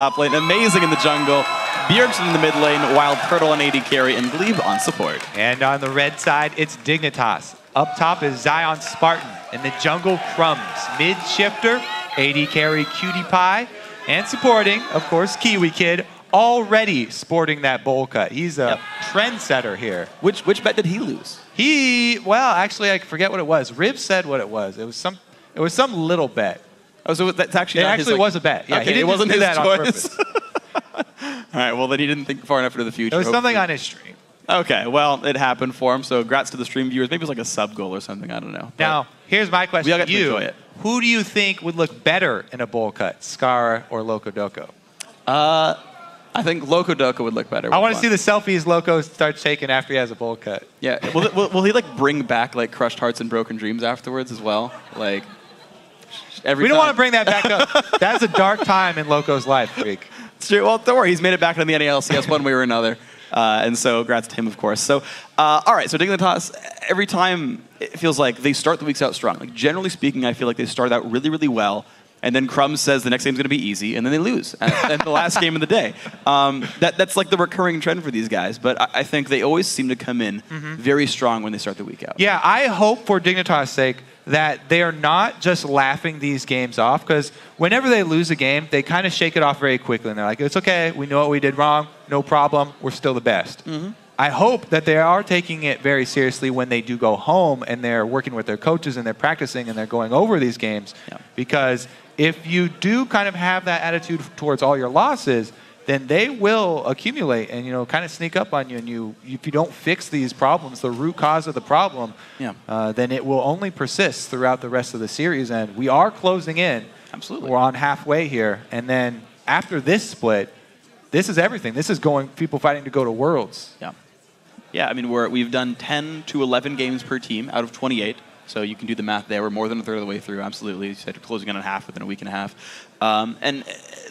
top lane, amazing in the jungle. Bjergsen in the mid lane, Wild Turtle on AD carry, and Glebe on support. And on the red side, it's Dignitas. Up top is Zion Spartan. In the jungle, Crumbs. Mid shifter, AD carry Cutie Pie. And supporting, of course, Kiwi Kid, already sporting that bowl cut. He's a trendsetter here. Which bet did he lose? Well, actually, I forget what it was. Rib said what it was. It was some little bet. Oh, so that's actually not his, was a bet. Yeah, okay, he didn't it wasn't do his that choice. on purpose. All right, well, then he didn't think far enough into the future. It was something on his stream. Okay, well, it happened for him, so congrats to the stream viewers. Maybe it was like a sub goal or something, I don't know. Now, here's my question we all got to you. enjoy it. Who do you think would look better in a bowl cut, Scara or Loco Doco? I think Loco Doco would look better. I want to see the selfies Loco starts taking after he has a bowl cut. Yeah, will he like bring back like crushed hearts and broken dreams afterwards as well? Like we don't want to bring that back up. That's a dark time in Loco's life, Freak. Well, don't worry, he's made it back in the LCS one way or another. And so, congrats to him, of course. So, all right, so Dignitas, every time it feels like they start the weeks out strong. Like, generally speaking, I feel like they start out really, really well, and then Crumbs says the next game's going to be easy, and then they lose at the last game of the day. That's like the recurring trend for these guys, but I think they always seem to come in very strong when they start the week out. Yeah, I hope for Dignitas' sake that they are not just laughing these games off, because whenever they lose a game, they kind of shake it off very quickly, and they're like, it's okay, we know what we did wrong, no problem, we're still the best. I hope that they are taking it very seriously when they do go home and they're working with their coaches and they're practicing and they're going over these games, because if you do kind of have that attitude towards all your losses, then they will accumulate and, you know, kind of sneak up on you. And if you don't fix these problems, the root cause of the problem, then it will only persist throughout the rest of the series. And we are closing in. Absolutely. We're on halfway here. And then after this split, this is everything. This is people fighting to go to Worlds. Yeah, I mean, we've done 10 to 11 games per team out of 28. So you can do the math there. We're more than a third of the way through, absolutely. You said you're closing in on half within a week and a half. And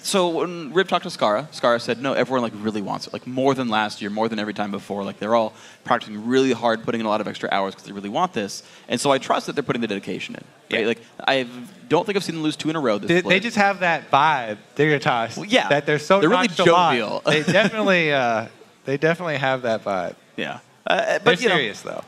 so when Rib talked to Scara said, no, everyone like really wants it, like more than last year, more than every time before. Like they're all practicing really hard, putting in a lot of extra hours because they really want this. And so I trust that they're putting the dedication in. Right? Like I don't think I've seen them lose 2 in a row this split. They just have that vibe, Dignitas, that they're so they're really jovial. They definitely have that vibe. Yeah. But they're serious, though.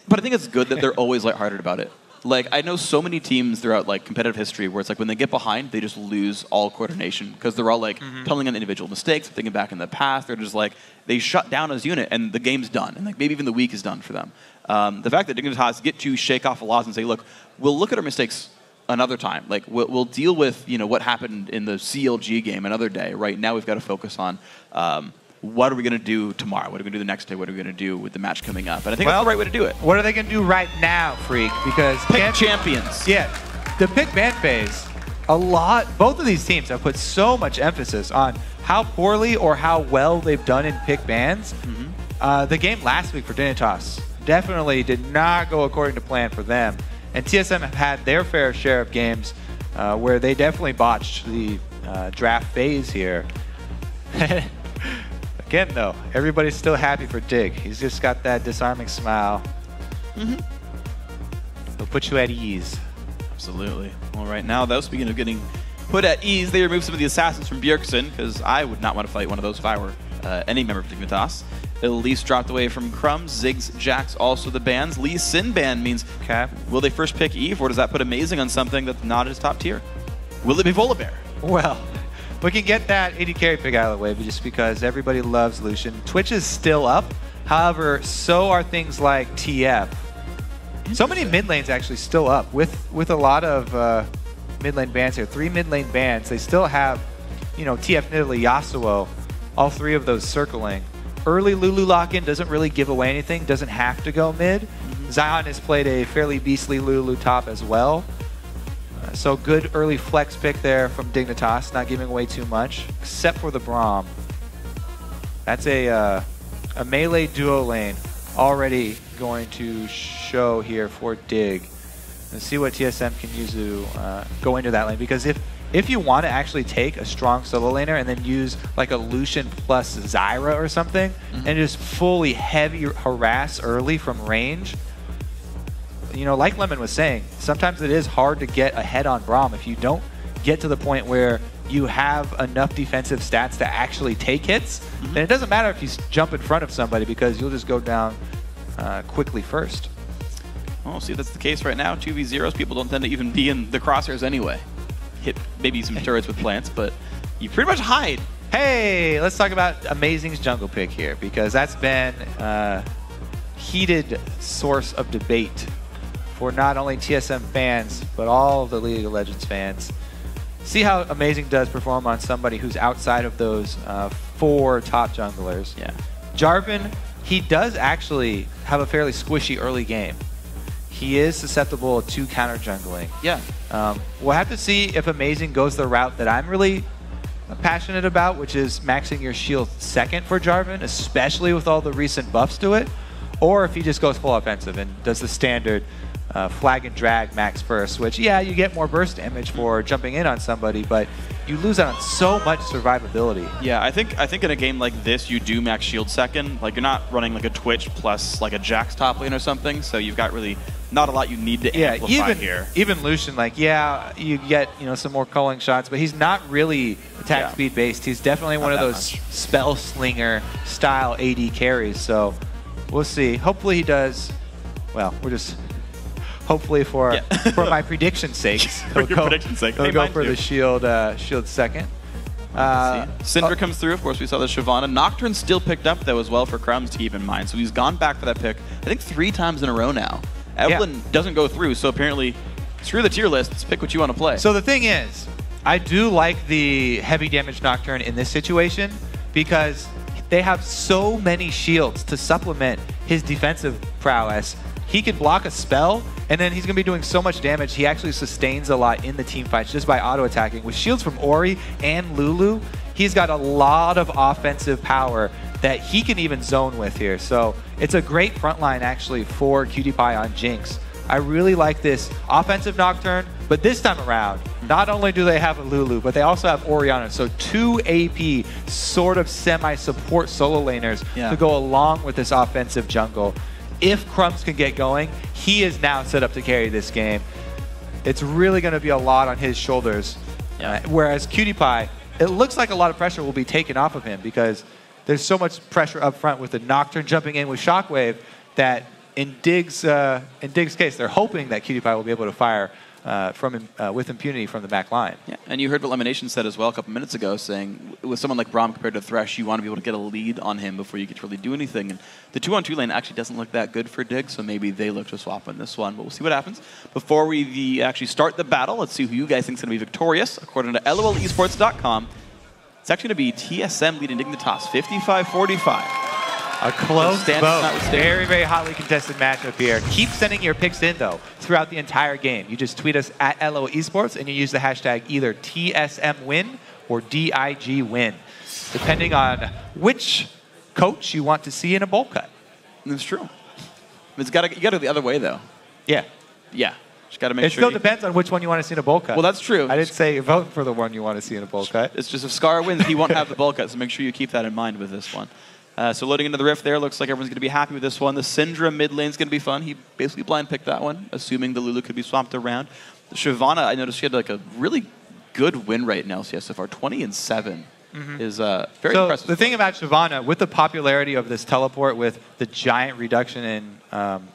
But I think it's good that they're always lighthearted about it. Like, I know so many teams throughout, like, competitive history where it's like when they get behind, they just lose all coordination because they're all, like, telling on individual mistakes, thinking back in the past. They're just, like, they shut down as a unit, and the game's done. And, like, maybe even the week is done for them. The fact that Dignitas get to shake off a loss and say, look, we'll look at our mistakes another time. Like, we'll deal with, you know, what happened in the CLG game another day. Right now we've got to focus on what are we going to do tomorrow? What are we going to do the next day? What are we going to do with the match coming up? And I think that's the right way to do it. What are they going to do right now, Freak? Because pick champions. Yeah, the pick ban phase, both of these teams have put so much emphasis on how poorly or how well they've done in pick bans. The game last week for Dignitas definitely did not go according to plan for them. And TSM have had their fair share of games where they definitely botched the draft phase here. Again, though, everybody's still happy for Dig. He's just got that disarming smile. He'll put you at ease. Absolutely. Well, right now, though, speaking of getting put at ease, they removed some of the assassins from Bjergsen, because I would not want to fight one of those if I were any member of Dignitas. Elise dropped away from Crumbs, Ziggs, Jax, also the bans. Lee Sin ban means, will they first pick Eve, or does that put Amazing on something that's not his top tier? Will it be Volibear? Well, we can get that AD carry pick out of the way just because everybody loves Lucian. Twitch is still up. However, so are things like TF. So many mid lanes actually still up with a lot of mid lane bans here. 3 mid lane bans. They still have, you know, TF, Nidalee, Yasuo, all 3 of those circling. Early Lulu lock-in doesn't really give away anything, doesn't have to go mid. Zion has played a fairly beastly Lulu top as well. So good early flex pick there from Dignitas, not giving away too much, except for the Braum. That's a melee duo lane already going to show here for Dig. Let's see what TSM can use to go into that lane, because if you want to actually take a strong solo laner and then use like a Lucian plus Zyra or something, and just fully heavy harass early from range, you know, like Lemon was saying, sometimes it is hard to get ahead on Braum if you don't get to the point where you have enough defensive stats to actually take hits, then it doesn't matter if you jump in front of somebody because you'll just go down quickly first. Well, we'll see if that's the case right now. 2v0s, people don't tend to even be in the crosshairs anyway. Hit maybe some turrets with plants, but you pretty much hide. Hey, let's talk about Amazing's jungle pick here, because that's been a heated source of debate for not only TSM fans, but all of the League of Legends fans. See how Amazing does perform on somebody who's outside of those 4 top junglers. Yeah. Jarvan, he does actually have a fairly squishy early game. He is susceptible to counter jungling. Yeah. We'll have to see if Amazing goes the route that I'm really passionate about, which is maxing your shield second for Jarvan, especially with all the recent buffs to it, or if he just goes full offensive and does the standard flag and drag max first, which, yeah, you get more burst damage for jumping in on somebody, but you lose out on so much survivability. Yeah, I think in a game like this, you do max shield second. Like, you're not running like a Twitch plus like a Jax top lane or something, so you've got really not a lot you need to amplify here. Even Lucian, like, yeah, you get some more culling shots, but he's not really attack speed based. He's definitely one of those spell slinger style AD carries. So we'll see. Hopefully he does. Well, we're just hopefully for my prediction's sake. For your prediction's sake, he'll go for the shield second. Syndra comes through. Of course, we saw the Shyvana. Nocturne still picked up though as well for Crumbs to keep in mind. So he's gone back for that pick. I think 3 times in a row now. Evelyn doesn't go through, so apparently, screw the tier lists, pick what you want to play. So the thing is, I do like the heavy damage Nocturne in this situation because they have so many shields to supplement his defensive prowess. He can block a spell, and then he's going to be doing so much damage, he actually sustains a lot in the team fights just by auto-attacking. With shields from Ori and Lulu, he's got a lot of offensive power that he can even zone with here. So it's a great front line actually for PewDiePie on Jinx. I really like this offensive Nocturne, but this time around, not only do they have a Lulu, but they also have Orianna. So 2 AP sort of semi-support solo laners to go along with this offensive jungle. If Crumbs can get going, he is now set up to carry this game. It's really going to be a lot on his shoulders. Whereas PewDiePie, it looks like a lot of pressure will be taken off of him because there's so much pressure up front with the Nocturne jumping in with Shockwave that in Dig's case, they're hoping that PewDiePie will be able to fire with impunity from the back line. Yeah, and you heard what Lemonation said as well a couple minutes ago, saying with someone like Braum compared to Thresh, you want to be able to get a lead on him before you get to really do anything. And the 2-on-2 lane actually doesn't look that good for Dig, so maybe they look to swap in this one. But we'll see what happens. Before we actually start the battle, let's see who you guys think is going to be victorious. According to LOLesports.com, it's actually going to be TSM leading Dignitas 55-45. A close vote. Very, very hotly contested matchup here. Keep sending your picks in, though, throughout the entire game. You just tweet us at LO Esports, and you use the hashtag either TSMWin or DIGWin, depending on which coach you want to see in a bowl cut. That's true. You got to go the other way, though. Yeah. Yeah. Just got to make sure. It still depends on which one you want to see in a bowl cut. Well, that's true. I didn't say vote for the one you want to see in a bowl cut. It's just if Scar wins, he won't have the bowl cut, so make sure you keep that in mind with this one. So loading into the Rift there, looks like everyone's going to be happy with this one. The Syndra mid lane's going to be fun. He basically blind picked that one, assuming the Lulu could be swapped around. The Shyvana, I noticed she had like a really good win rate in LCS so far. 20-7 is very impressive. The thing about Shyvana, with the popularity of this teleport with the giant reduction in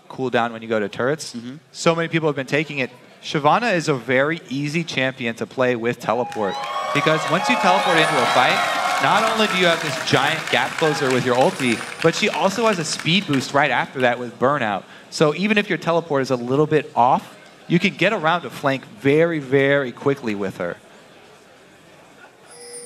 cooldown when you go to turrets, so many people have been taking it. Shyvana is a very easy champion to play with teleport because once you teleport into a fight, not only do you have this giant gap closer with your ulti, but she also has a speed boost right after that with burnout. So even if your teleport is a little bit off, you can get around a flank very, very quickly with her.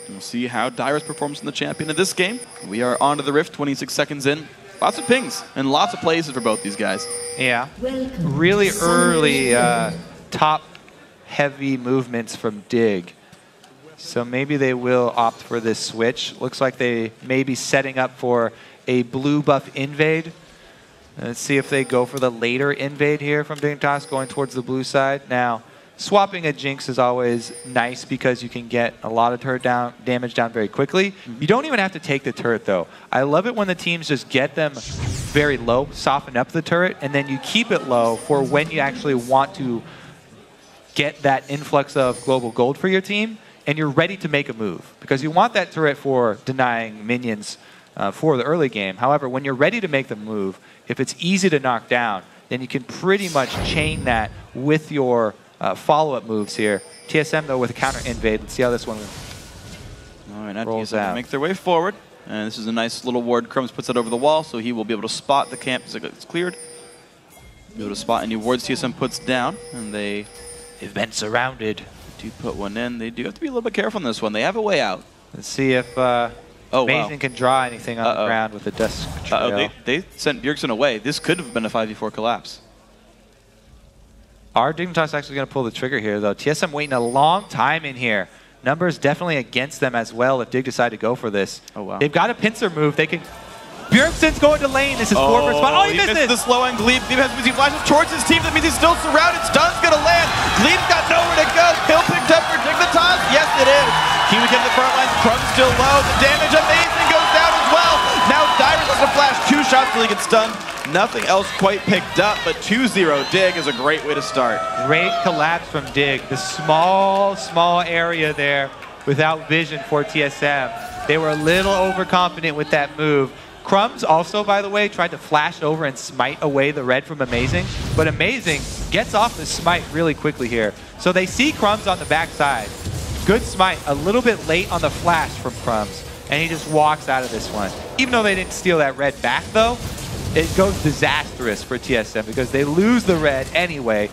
We'll see how Dyrus performs in the champion of this game. We are on to the Rift, 26 seconds in. Lots of pings and lots of plays for both these guys. Yeah. Really early top-heavy movements from Dig. So maybe they will opt for this switch. Looks like they may be setting up for a blue buff invade. Let's see if they go for the later invade here from Dignitas, going towards the blue side. Now, swapping a Jinx is always nice because you can get a lot of turret damage down very quickly. You don't even have to take the turret, though. I love it when the teams just get them very low, soften up the turret, and then you keep it low for when you actually want to get that influx of global gold for your team. and you're ready to make a move. Because you want that turret for denying minions for the early game. However, when you're ready to make the move, if it's easy to knock down, then you can pretty much chain that with your follow-up moves here. TSM, though, with a counter invade. Let's see how this one rolls out. Make their way forward. And this is a nice little ward. Crumbs puts it over the wall, so he will be able to spot the camp as it's cleared. Be able to spot any wards TSM puts down, and they've been surrounded. Do put one in. They do have to be a little bit careful on this one. They have a way out. Let's see if Amazing can draw anything on the ground with the Dust Trail. They sent Bjergsen away. This could have been a 5v4 collapse. Are Dignitas actually going to pull the trigger here, though? TSM waiting a long time in here. Numbers definitely against them as well if Dig decide to go for this. Oh, wow. They've got a pincer move. They can... Bjergsen's going to lane. This is 4 for spot. Oh, he missed it! The slow on Glebe. Glebe has he flashes towards his team. That means he's still surrounded. Stun's going to land. Glebe's got nowhere to go. Kill picked up for Dignitas. Yes, it is. Kiwi in the front line. Crumb's still low. The damage Amazing goes down as well. Now Dyrus has to flash 2 shots till he gets stunned. Nothing else quite picked up, but 2-0 Dig is a great way to start. Great collapse from Dig. The small area there without vision for TSM. They were a little overconfident with that move. Crumbs also, by the way, tried to flash over and smite away the red from Amazing, but Amazing gets off the smite really quickly here. So they see Crumbs on the backside. Good smite, a little bit late on the flash from Crumbs, and he just walks out of this one. Even though they didn't steal that red back, though, it goes disastrous for TSM because they lose the red anyway.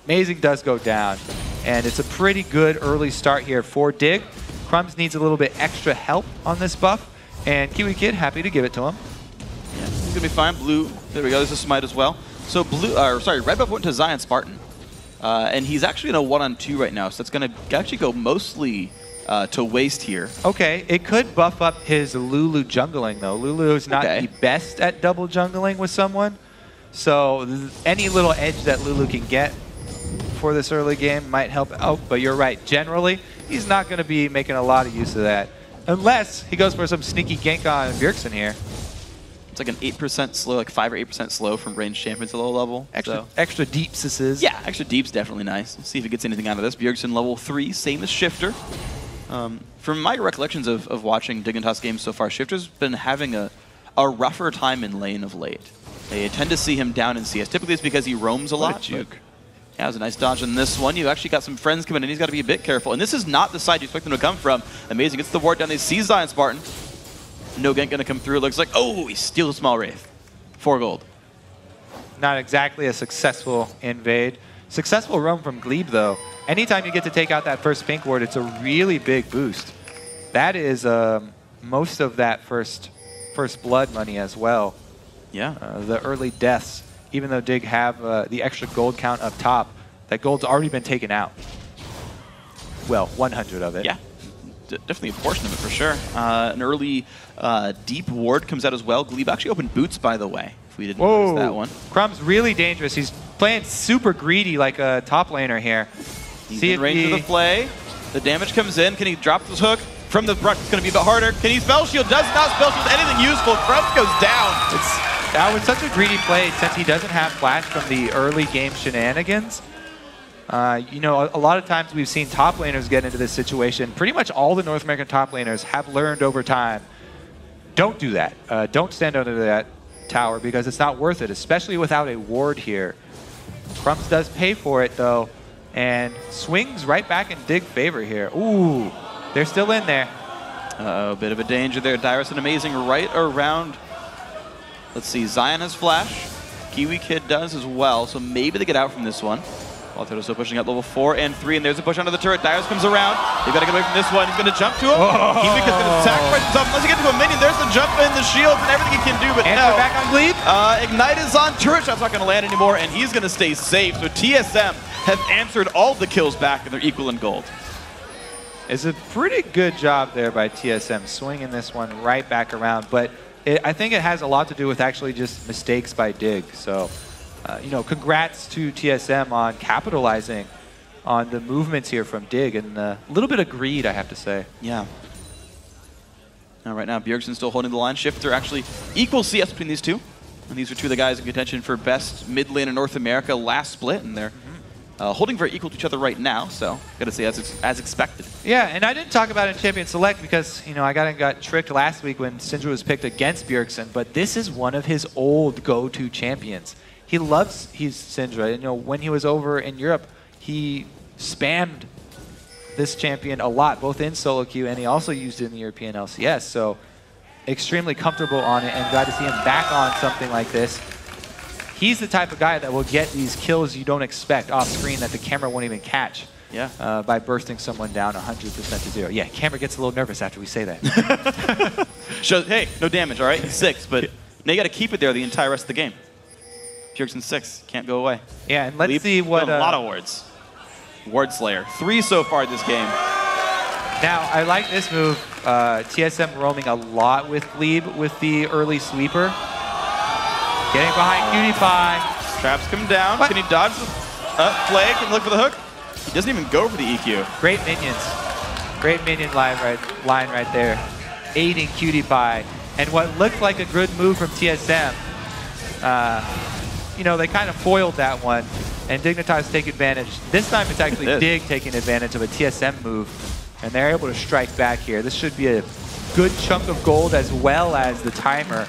Amazing does go down, and it's a pretty good early start here for Dig. Crumbs needs a little bit extra help on this buff, and Kiwi Kid happy to give it to him. Yeah, he's gonna be fine. Blue, there we go. There's a smite as well. So red buff went to Zion Spartan, and he's actually in a 1-on-2 right now. So that's gonna actually go mostly to waste here. Okay, it could buff up his Lulu jungling though. Lulu is not the best at double jungling with someone, so any little edge that Lulu can get for this early game might help out. But you're right. Generally, he's not going to be making a lot of use of that. Unless he goes for some sneaky gank on Bjergsen here. It's like an 8% slow, like 5 or 8% slow from ranged champions at low level. Extra deeps. Yeah, extra deep's definitely nice. Let's see if he gets anything out of this. Bjergsen level 3, same as Shifter. From my recollections of watching Dignitas games so far, Shifter's been having a rougher time in lane of late. They tend to see him down in CS. Typically it's because he roams a lot. What a juke. Yeah, it was a nice dodge in this one. You actually got some friends coming in. He's got to be a bit careful. And this is not the side you expect them to come from. Amazing gets the ward down. They see Zion Spartan. No gank going to come through. It looks like, oh, he steals a small Wraith. 4 gold. Not exactly a successful invade. Successful roam from Glebe, though. Anytime you get to take out that first pink ward, it's a really big boost. That is most of that first blood money as well. Yeah. The early deaths. Even though Dig have the extra gold count up top, that gold's already been taken out. Well, 100 of it. Yeah, definitely a portion of it for sure. An early deep ward comes out as well. Glebe actually opened boots, by the way, if we didn't notice that one. Crumb's really dangerous. He's playing super greedy like a top laner here. He's in range of the play. The damage comes in. Can he drop this hook? From the front, it's going to be a bit harder. Can he spell shield? Does not spell shield anything useful. Crumbs goes down. That was such a greedy play since he doesn't have flash from the early game shenanigans. You know, a lot of times we've seen top laners get into this situation. Pretty much all the North American top laners have learned over time, don't do that. Don't stand under that tower because it's not worth it, especially without a ward here. Crumbs does pay for it though, and swings right back in Dig favor here. Ooh, they're still in there. A bit of a danger there. Dyrus and Amazing right around. Let's see, Zion has flash. Kiwi Kid does as well, so maybe they get out from this one. Walter still pushing out level 4 and 3, and there's a push onto the turret. Dyrus comes around. They've got to get away from this one. He's going to jump to him. Kiwi Kid's going to sacrifice himself. Unless he gets to a minion, there's the jump in, the shields, and everything he can do, but no. Back on Glebe. Ignite is on. Turret shot's not going to land anymore, and he's going to stay safe. So TSM have answered all the kills back, and they're equal in gold. It's a pretty good job there by TSM, swinging this one right back around, but I think it has a lot to do with actually just mistakes by Dig. So, you know, congrats to TSM on capitalizing on the movements here from Dig, and a little bit of greed, I have to say. Yeah. Now, right now, Bjergsen's still holding the line. Shifter actually equal CS between these two. And these are two of the guys in contention for best mid lane in North America last split, and they're holding very equal to each other right now, so gotta say as expected. Yeah, and I didn't talk about it in Champion Select because, you know, I got tricked last week when Syndra was picked against Bjergsen, but this is one of his old go-to champions. He loves Syndra. You know, when he was over in Europe, he spammed this champion a lot, both in solo queue, and he also used it in the European LCS, so extremely comfortable on it, and glad to see him back on something like this. He's the type of guy that will get these kills you don't expect off screen that the camera won't even catch. Yeah. By bursting someone down 100% to 0. Yeah, camera gets a little nervous after we say that. Shows, hey, no damage, all right? He's 6, but now you got to keep it there the entire rest of the game. Bjergsen 6, can't go away. Yeah, and let's see what... a lot of wards. Ward Slayer. 3 so far this game. Now, I like this move. TSM roaming a lot with Glebe with the early sweeper. Getting behind PewDiePie. Traps come down. What? Can he dodge the flag? Can he look for the hook? He doesn't even go for the EQ. Great minions. Great minion line right there. Aiding PewDiePie. And what looked like a good move from TSM, you know, they kind of foiled that one. And Dignitas take advantage. This time it's actually Dig taking advantage of a TSM move. And they're able to strike back here. This should be a good chunk of gold as well as the timer.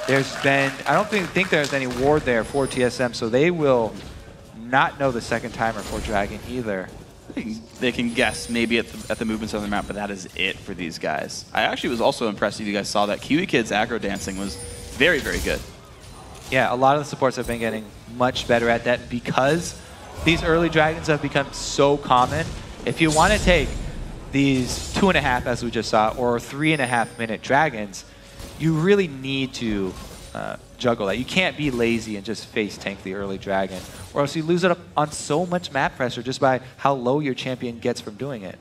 There's been, I don't think there's any ward there for TSM, so they will not know the second timer for Dragon either. They can guess maybe at the movements on the map, but that is it for these guys. I actually was also impressed if you guys saw that Kiwi Kid's aggro dancing was very, very good. Yeah, a lot of the supports have been getting much better at that because these early Dragons have become so common. If you want to take these 2.5, as we just saw, or 3.5 minute Dragons, you really need to juggle that. You can't be lazy and just face tank the early Dragon, or else you lose it up on so much map pressure just by how low your champion gets from doing it.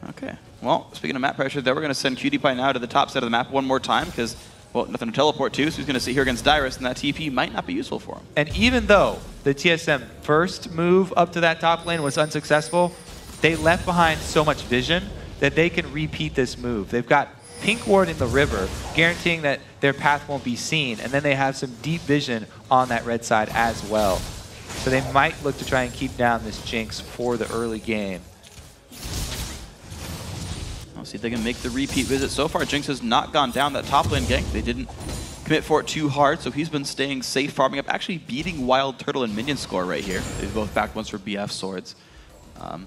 Okay. Well, speaking of map pressure, then we're going to send PewDiePie now to the top side of the map one more time because, well, nothing to teleport to, so he's going to sit here against Dyrus, and that TP might not be useful for him. And even though the TSM first move up to that top lane was unsuccessful, they left behind so much vision that they can repeat this move. They've got Pink Ward in the river, guaranteeing that their path won't be seen, and then they have some deep vision on that red side as well. So they might look to try and keep down this Jinx for the early game. I'll see if they can make the repeat visit. So far, Jinx has not gone down that top lane gank. They didn't commit for it too hard, so he's been staying safe, farming up, actually beating Wild Turtle in minion score right here. They've both backed once for BF swords.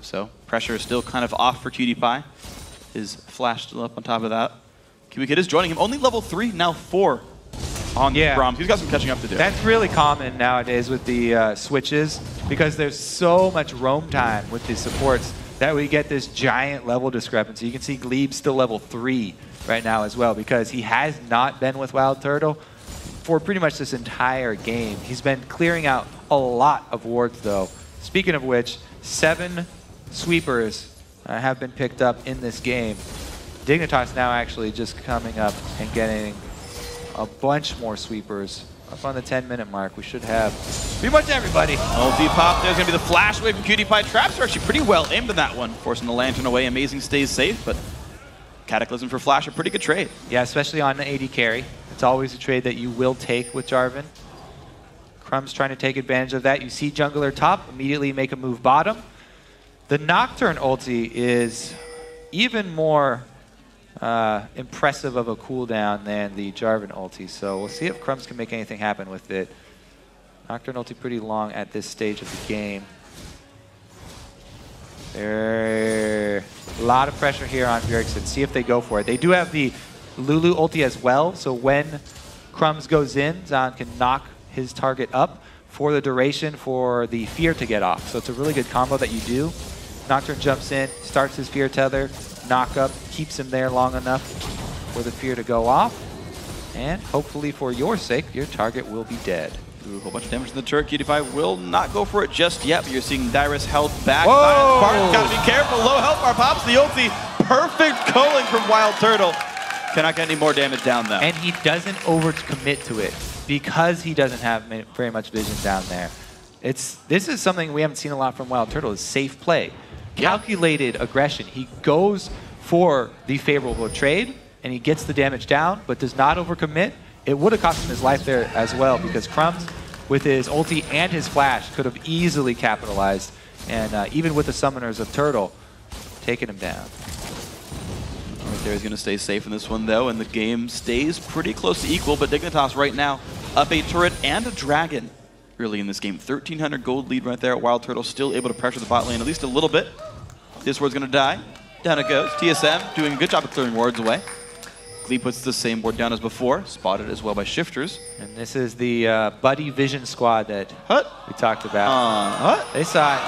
So pressure is still kind of off for PewDiePie. His flash still up on top of that. Kiwi Kid is joining him. Only level 3, now 4 on the Braum. He's got some catching up to do. That's really common nowadays with the switches because there's so much roam time with the supports that we get this giant level discrepancy. You can see Glebe still level 3 right now as well because he has not been with Wild Turtle for pretty much this entire game. He's been clearing out a lot of wards though. Speaking of which, 7 sweepers have been picked up in this game. Dignitas now actually just coming up and getting a bunch more sweepers. Up on the 10-minute mark, we should have pretty much everybody. Ulti pop, there's going to be the flash wave from PewDiePie. Traps are actually pretty well aimed in that one, forcing the lantern away. Amazing stays safe, but Cataclysm for flash, a pretty good trade. Yeah, especially on the AD carry. It's always a trade that you will take with Jarvan. Crumb's trying to take advantage of that. You see jungler top, immediately make a move bottom. The Nocturne ulti is even more impressive of a cooldown than the Jarvan ulti, so we'll see if Crumbs can make anything happen with it. Nocturne ulti pretty long at this stage of the game. A lot of pressure here on Bjergsen. See if they go for it. They do have the Lulu ulti as well, so when Crumbs goes in, Zan can knock his target up for the duration for the fear to get off. So it's a really good combo that you do. Nocturne jumps in, starts his fear tether, knock up, keeps him there long enough for the fear to go off. And hopefully for your sake, your target will be dead. Ooh, a whole bunch of damage in the turret. PewDiePie will not go for it just yet, but you're seeing Dyrus health back. Whoa! Gotta be careful. Low health bar pops the ulti. Perfect culling from Wild Turtle. Cannot get any more damage down though. And he doesn't overcommit to it because he doesn't have very much vision down there. This is something we haven't seen a lot from Wild Turtle, is safe play. Calculated aggression. He goes for the favorable trade and he gets the damage down, but does not overcommit. It would have cost him his life there as well because Crumbs with his ulti and his flash, could have easily capitalized. And even with the summoners of Turtle, taking him down. Right there, he's going to stay safe in this one, though, and the game stays pretty close to equal, but Dignitas right now up a turret and a dragon early in this game. 1,300 gold lead right there. Wild Turtle still able to pressure the bot lane at least a little bit. This ward's going to die. Down it goes. TSM doing a good job of clearing wards away. Glee puts the same ward down as before, spotted as well by Shifters. And this is the Buddy Vision squad that we talked about. They saw it.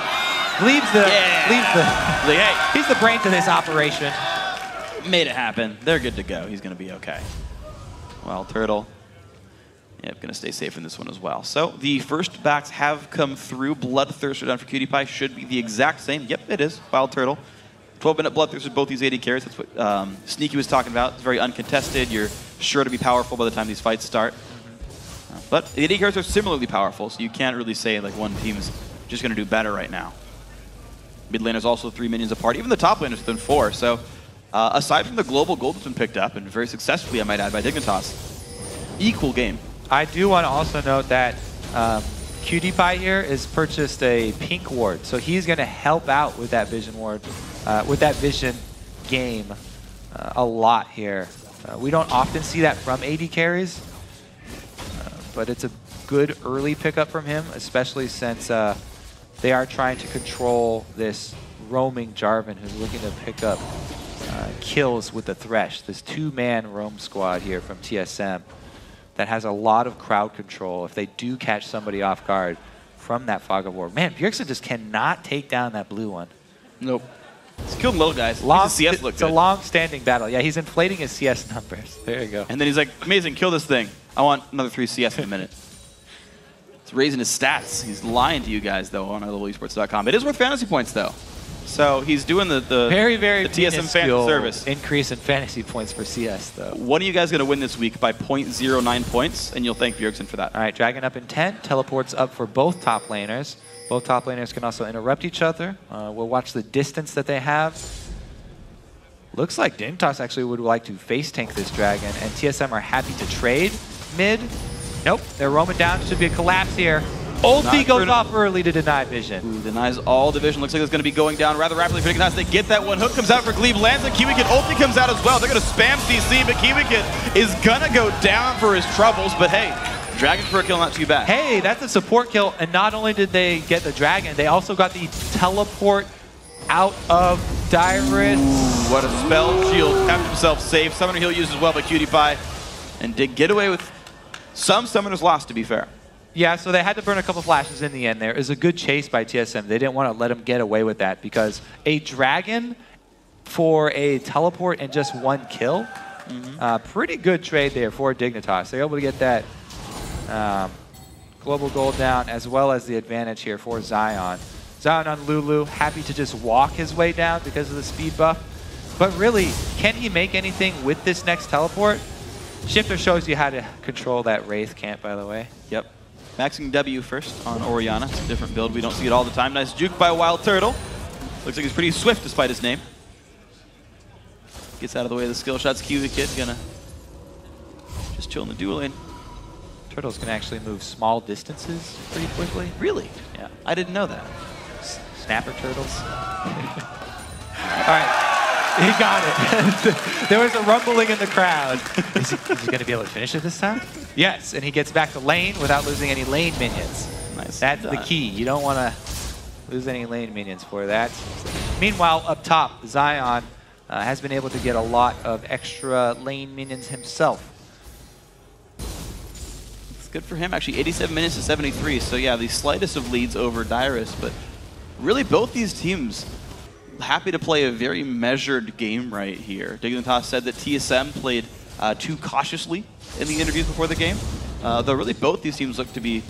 He's the brain to this operation. Made it happen. They're good to go. He's going to be okay. Wild Turtle. Yep, going to stay safe in this one as well. So the first backs have come through. Bloodthirster down for Cutie Pie should be the exact same. Yep, it is. Wild Turtle. 12-minute Bloodthirster with both these AD carries. That's what Sneaky was talking about. It's very uncontested. You're sure to be powerful by the time these fights start. But the AD carries are similarly powerful, so you can't really say like one team's just going to do better right now. Mid laner's also 3 minions apart. Even the top laner's been 4. So aside from the global gold that's been picked up, and very successfully, I might add, by Dignitas, equal game. I do want to also note that Cutie Pie here has purchased a pink ward, so he's going to help out with that vision ward, with that vision game a lot here. We don't often see that from AD carries, but it's a good early pickup from him, especially since they are trying to control this roaming Jarvan who's looking to pick up kills with the Thresh. This 2-man roam squad here from TSM that has a lot of crowd control if they do catch somebody off guard from that Fog of War. Man, Bjergsen just cannot take down that blue one. Nope. He's killing little guys. It's a long-standing battle. Yeah, he's inflating his CS numbers. There you go. And then he's like, amazing, kill this thing. I want another 3 CS in a minute. He's raising his stats. He's lying to you guys, though, on levelesports.com. It is worth fantasy points, though. So he's doing the very TSM fan service. Increase in fantasy points for CS, though. One of you guys going to win this week by 0.09 points, and you'll thank Bjergsen for that. All right, Dragon up in 10. Teleports up for both top laners. Both top laners can also interrupt each other. We'll watch the distance that they have. Looks like Dignitas actually would like to face tank this Dragon, and TSM are happy to trade mid. Nope, they're roaming down. Should be a collapse here. Ulti goes off early to deny vision. Ooh, denies all the vision. Looks like it's going to be going down rather rapidly for Dignitas. They get that one. Hook comes out for Glebe, lands and Kiwikit. Ulti comes out as well. They're going to spam CC, but Kiwikit is going to go down for his troubles. But hey, Dragon for a kill, not too bad. Hey, that's a support kill. And not only did they get the Dragon, they also got the teleport out of Dyrus. Ooh, what a spell shield. Kept himself safe. Summoner heal used as well by Cutie Pie. And did get away with some summoners lost, to be fair. Yeah, so they had to burn a couple flashes in the end there. It was a good chase by TSM. They didn't want to let him get away with that because a Dragon for a teleport and just 1 kill, pretty good trade there for Dignitas. They're able to get that global gold down as well as the advantage here for Zion. Zion on Lulu, happy to just walk his way down because of the speed buff. But really, can he make anything with this next teleport? Shifter shows you how to control that Wraith camp, by the way. Yep. Maxing W first on Orianna. It's a different build. We don't see it all the time. Nice juke by Wild Turtle. Looks like he's pretty swift despite his name. Gets out of the way of the skill shots. Kiwikit gonna just chill in the dual lane. Turtles can actually move small distances pretty quickly. Really? Yeah. I didn't know that. Snapper turtles. All right. He got it. There was a rumbling in the crowd. Is he going to be able to finish it this time? Yes, and he gets back to lane without losing any lane minions. Nice. That's the key. You don't want to lose any lane minions for that. Meanwhile, up top, Zion has been able to get a lot of extra lane minions himself. It's good for him. Actually, 87 minutes to 73. So yeah, the slightest of leads over Dyrus, but really both these teams happy to play a very measured game right here. Dignitas said that TSM played too cautiously in the interviews before the game. Though really both these teams look to be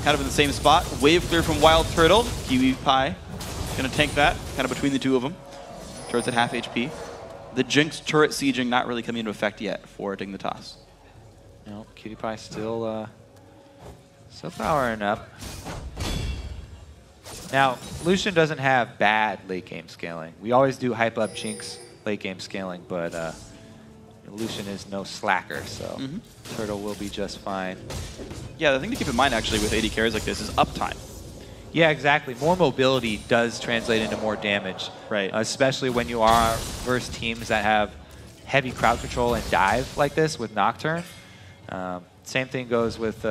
kind of in the same spot. Wave clear from Wild Turtle. Kiwi Pie gonna tank that, kind of between the two of them. Turret's at half HP. The Jinx turret sieging not really coming into effect yet for Dignitas. No, Cutie Pie still powering up. Now, Lucian doesn't have bad late game scaling. We always do hype up Jinx late game scaling, but Lucian is no slacker, so Turtle will be just fine. Yeah, the thing to keep in mind actually with AD carries like this is uptime. Yeah, exactly. More mobility does translate into more damage. Right. Especially when you are versus teams that have heavy crowd control and dive like this with Nocturne. Same thing goes with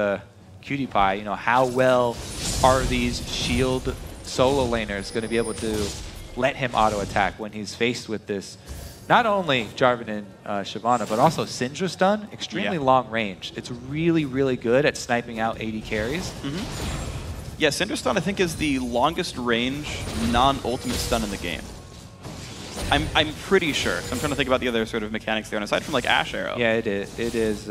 Cutie Pie. You know, how well are these shield solo laners going to be able to let him auto attack when he's faced with this? Not only Jarvan and Shyvana, but also Syndra stun, extremely long range. It's really, really good at sniping out AD carries. Yeah, Syndra stun I think is the longest range non-ultimate stun in the game. I'm pretty sure. I'm trying to think about the other sort of mechanics there, and aside from like Ash Arrow. Yeah, it is. It is.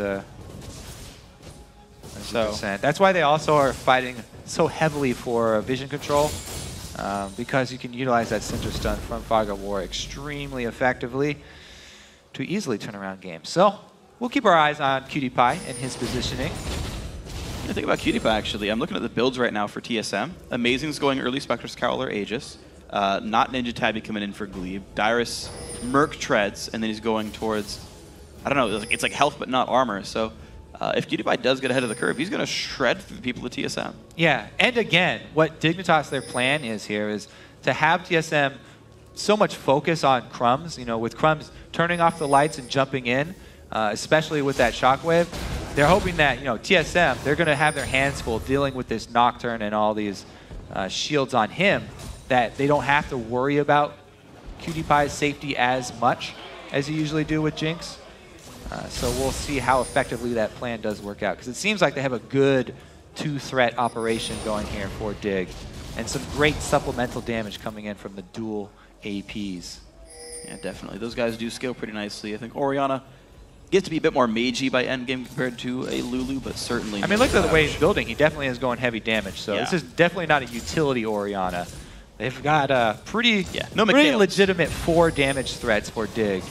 So that's why they also are fighting so heavily for vision control, because you can utilize that Syndra stun from Fog of War extremely effectively to easily turn around games. So we'll keep our eyes on Cutie Pie and his positioning. The thing about Cutie Pie, actually, I'm looking at the builds right now for TSM. Amazing's going early Spectre Scowl or Aegis. Not Ninja Tabby coming in for Glebe. Dyrus Merc Treads, and then he's going towards, I don't know, it's like health but not armor. So if Cutie Pie does get ahead of the curve, he's going to shred through the people of TSM. Yeah, and again, what Dignitas, their plan is here is to have TSM so much focus on Crumbs, you know, with Crumbs turning off the lights and jumping in, especially with that Shockwave. They're hoping that, you know, TSM, they're going to have their hands full dealing with this Nocturne and all these shields on him, that they don't have to worry about Cutie Pie's safety as much as you usually do with Jinx. So we'll see how effectively that plan does work out, because it seems like they have a good two-threat operation going here for Dig, and some great supplemental damage coming in from the dual APs. Yeah, definitely. Those guys do scale pretty nicely. I think Orianna gets to be a bit more magey by endgame compared to a Lulu, but certainly. I mean, look at the way he's building. He definitely is going heavy damage, so this is definitely not a utility Orianna. They've got a pretty legitimate 4 damage threats for Dig.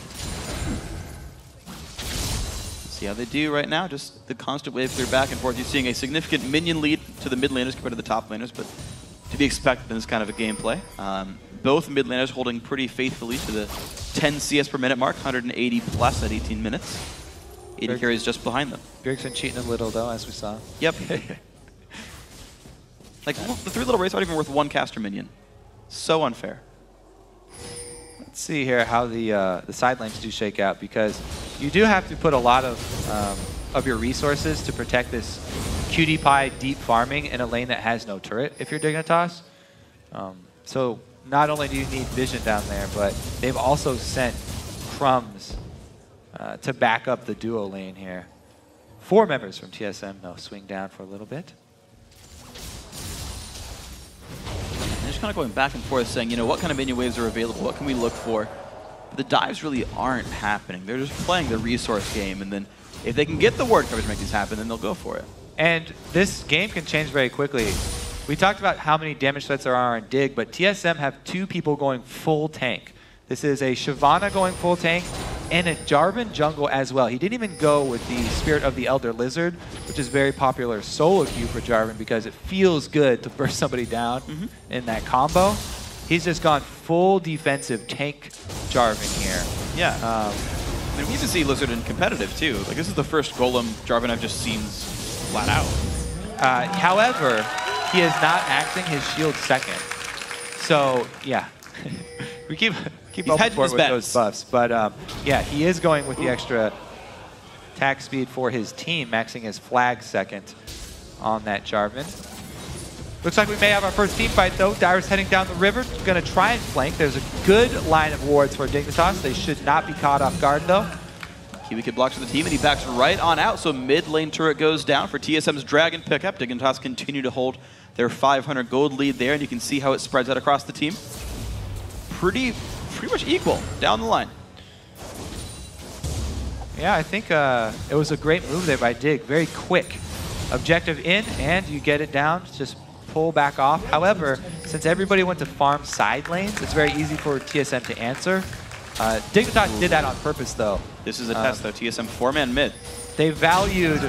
See how they do right now. Just the constant wave clear back and forth. You're seeing a significant minion lead to the mid laners compared to the top laners, but to be expected in this kind of a gameplay. Both mid laners holding pretty faithfully to the 10 CS per minute mark, 180 plus at 18 minutes. AD carries just behind them. Bjerg's been cheating a little though, as we saw. Yep. Like the 3 little rays aren't even worth 1 caster minion. So unfair. Let's see here how the side lanes do shake out, because you do have to put a lot of your resources to protect this Cutie Pie deep farming in a lane that has no turret if you're Dignitas. So not only do you need vision down there, but they've also sent Crumbs to back up the duo lane here. 4 members from TSM, though, swing down for a little bit. They're just kind of going back and forth saying, you know, what kind of minion waves are available? What can we look for? But the dives really aren't happening. They're just playing the resource game, and then if they can get the ward coverage to make these happen, then they'll go for it. And this game can change very quickly. We talked about how many damage threats there are in Dig, but TSM have 2 people going full tank. This is a Shyvana going full tank and a Jarvan jungle as well. He didn't even go with the Spirit of the Elder Lizard, which is very popular solo queue for Jarvan because it feels good to burst somebody down in that combo. He's just gone full defensive tank Jarvan here. Yeah. I mean, we used to see Lizard in competitive too. Like, this is the first Golem Jarvan I've just seen flat out. However, he is not axing his shield second. So, yeah. we keep up for it with those buffs. But, yeah, he is going with the extra attack speed for his team, maxing his flag second on that Jarvan. Looks like we may have our first team fight, though. Dyrus heading down the river, going to try and flank. There's a good line of wards for Dignitas. They should not be caught off guard, though. Kiwi blocks for the team, and he backs right on out, so mid lane turret goes down for TSM's Dragon pickup. Dignitas continue to hold their 500 gold lead there, and you can see how it spreads out across the team. Pretty much equal down the line. Yeah, I think it was a great move there by Dig. Very quick. Objective in, and you get it down. Just pull back off. However, since everybody went to farm side lanes, it's very easy for TSM to answer. Dignitas did that on purpose, though. This is a test, though. TSM 4-man mid. They valued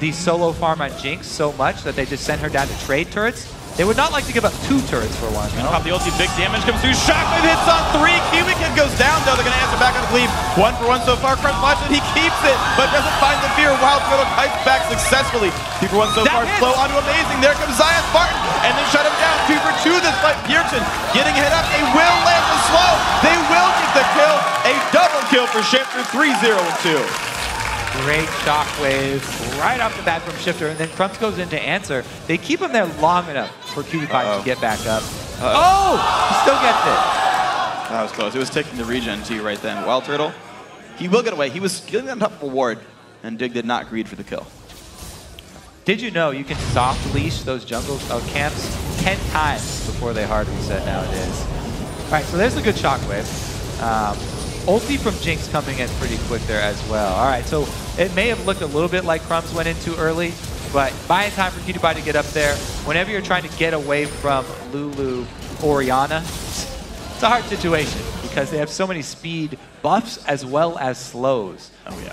the solo farm on Jinx so much that they just sent her down to trade turrets. They would not like to give up 2 turrets for one. Gonna pop the ulti, big damage comes through. Shockwave hits on 3. Kiwi Kid goes down though. They're gonna answer back on the Gleam. 1 for 1 so far. Crunch watches it. He keeps it, but doesn't find the fear. Wild Turtle kites back successfully. 2 for 1 so far. Slow onto Amazing. There comes Zion Spartan, and then shut him down. 2 for 2 this fight. Bjergsen getting hit up. They will land the slow. They will get the kill. A double kill for Shifter. 3-0-2. Great shockwave right off the bat from Shifter, and then Crumbs goes in to answer. They keep him there long enough for PewDiePie to get back up. Oh! He still gets it. That was close. It was taking the regen too right then. Wild Turtle, he will get away. He was getting on top of a ward, and Dig did not greed for the kill. Did you know you can soft leash those jungle camps 10 times before they hard reset nowadays? All right, so there's a good shockwave. Ulti from Jinx coming in pretty quick there as well. All right, so it may have looked a little bit like Crumbs went in too early, but buying time for PewDiePie to get up there. Whenever you're trying to get away from Lulu or Orianna, it's a hard situation because they have so many speed buffs as well as slows. Oh yeah.